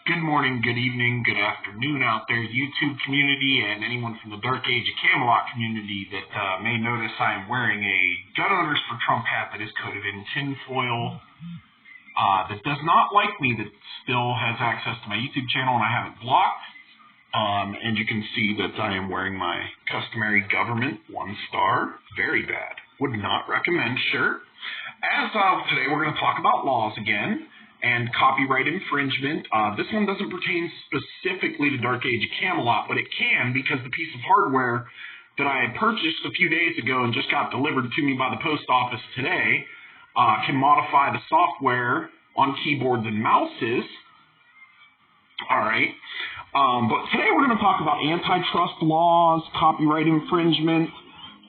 Good morning, good evening, good afternoon out there, YouTube community, and anyone from the Dark Age of Camelot community that may notice I am wearing a Gun Owners for Trump hat that is coated in tinfoil, that does not like me, that still has access to my YouTube channel, and I have it blocked. And you can see that I am wearing my customary government 1-star, very bad, would not recommend shirt. As of today, we're going to talk about laws again. And copyright infringement. This one doesn't pertain specifically to Dark Age of Camelot, but it can because the piece of hardware that I had purchased a few days ago and just got delivered to me by the post office today can modify the software on keyboards and mouses. All right. But today we're going to talk about antitrust laws, copyright infringement,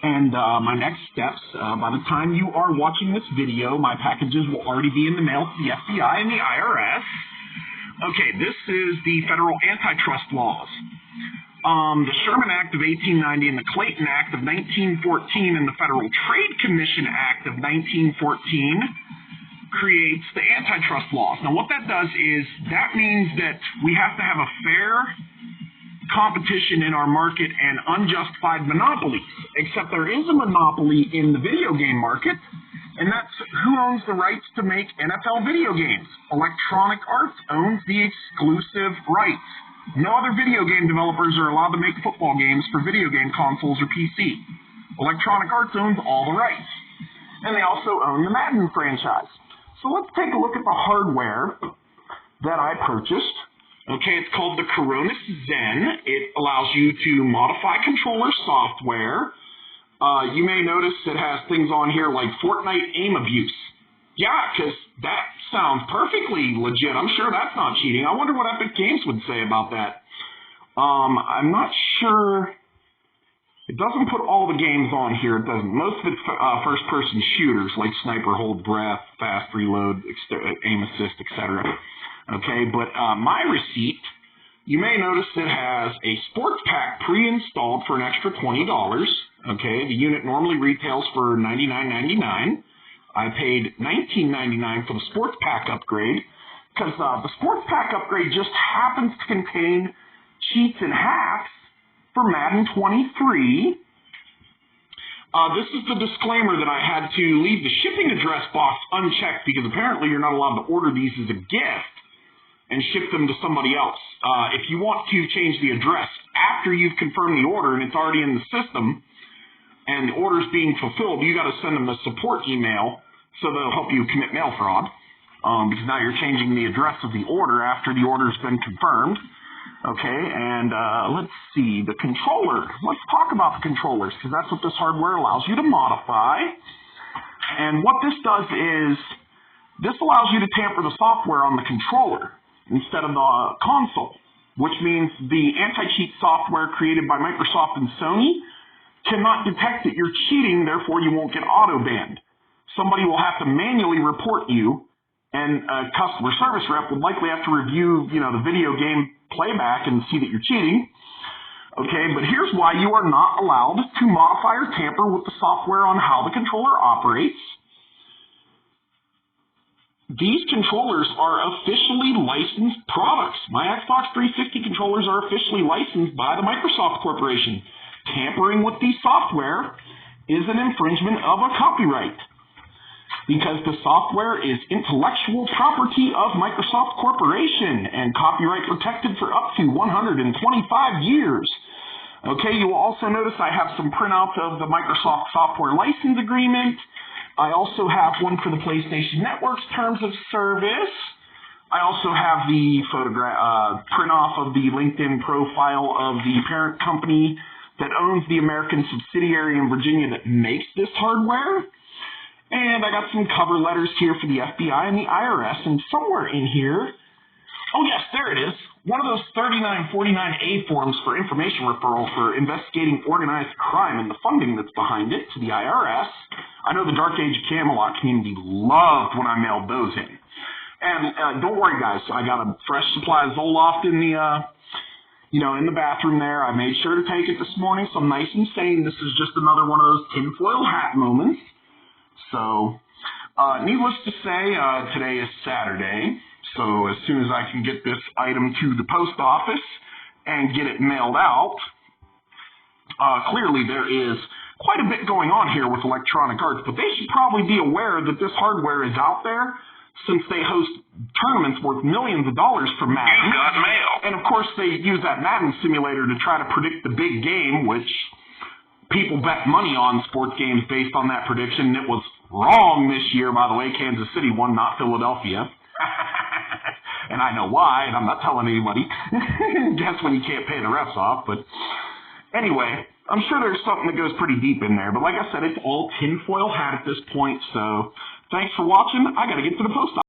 and my next steps. By the time you are watching this video, my packages will already be in the mail to the FBI and the IRS. Okay, this is the federal antitrust laws. The Sherman Act of 1890 and the Clayton Act of 1914 and the Federal Trade Commission Act of 1914 creates the antitrust laws. Now, what that does is that means that we have to have a fair competition in our market and unjustified monopolies, except there is a monopoly in the video game market, and that's who owns the rights to make NFL video games. Electronic Arts owns the exclusive rights. No other video game developers are allowed to make football games for video game consoles or PC. Electronic Arts owns all the rights, and they also own the Madden franchise. So let's take a look at the hardware that I purchased. Okay, it's called the Coronis Zen. It allows you to modify controller software. You may notice it has things on here like Fortnite aim abuse. Yeah, because that sounds perfectly legit. I'm sure that's not cheating. I wonder what Epic Games would say about that. I'm not sure. It doesn't put all the games on here. It doesn't. Most of it's first-person shooters like Sniper, Hold Breath, Fast Reload, Aim Assist, etc. Okay, but my receipt, you may notice it has a sports pack pre-installed for an extra $20. Okay, the unit normally retails for $99.99. I paid $19.99 for the sports pack upgrade because the sports pack upgrade just happens to contain cheats and hacks for Madden 23. This is the disclaimer that I had to leave the shipping address box unchecked because apparently you're not allowed to order these as a gift and ship them to somebody else. If you want to change the address after you've confirmed the order and it's already in the system and the order's being fulfilled, you got to send them a support email so they'll help you commit mail fraud because now you're changing the address of the order after the order's been confirmed. Okay, and let's see, the controller. Let's talk about the controllers because that's what this hardware allows you to modify. And what this does is this allows you to tamper the software on the controller instead of the console, which means the anti-cheat software created by Microsoft and Sony cannot detect that you're cheating, therefore you won't get auto-banned. Somebody will have to manually report you, and a customer service rep would likely have to review, the video game playback and see that you're cheating. Okay, but here's why you are not allowed to modify or tamper with the software on how the controller operates. These controllers are officially licensed products. My Xbox 360 controllers are officially licensed by the Microsoft Corporation. Tampering with the software is an infringement of a copyright because the software is intellectual property of Microsoft Corporation and copyright protected for up to 125 years. Okay, you will also notice I have some printouts of the Microsoft Software License Agreement. I also have one for the PlayStation Network's Terms of Service. I also have the print-off of the LinkedIn profile of the parent company that owns the American subsidiary in Virginia that makes this hardware. And I got some cover letters here for the FBI and the IRS, and somewhere in here, oh yes, there it is, one of those 3949A forms for information referral for investigating organized crime and the funding that's behind it to the IRS. I know the Dark Age of Camelot community loved when I mailed those in. And don't worry, guys, I got a fresh supply of Zoloft in the, in the bathroom there. I made sure to take it this morning, so I'm nice and sane. This is just another one of those tinfoil hat moments. So, needless to say, today is Saturday, So as soon as I can get this item to the post office and get it mailed out, clearly there is quite a bit going on here with Electronic Arts, but they should probably be aware that this hardware is out there since they host tournaments worth millions of dollars for Madden. You got mail. And of course they use that Madden simulator to try to predict the big game, which people bet money on sports games based on that prediction. It was wrong this year, by the way. Kansas City won, not Philadelphia. And I know why, and I'm not telling anybody. Guess when you can't pay the refs off, but anyway, I'm sure there's something that goes pretty deep in there. But like I said, it's all tinfoil hat at this point, so thanks for watching. I got to get to the post office.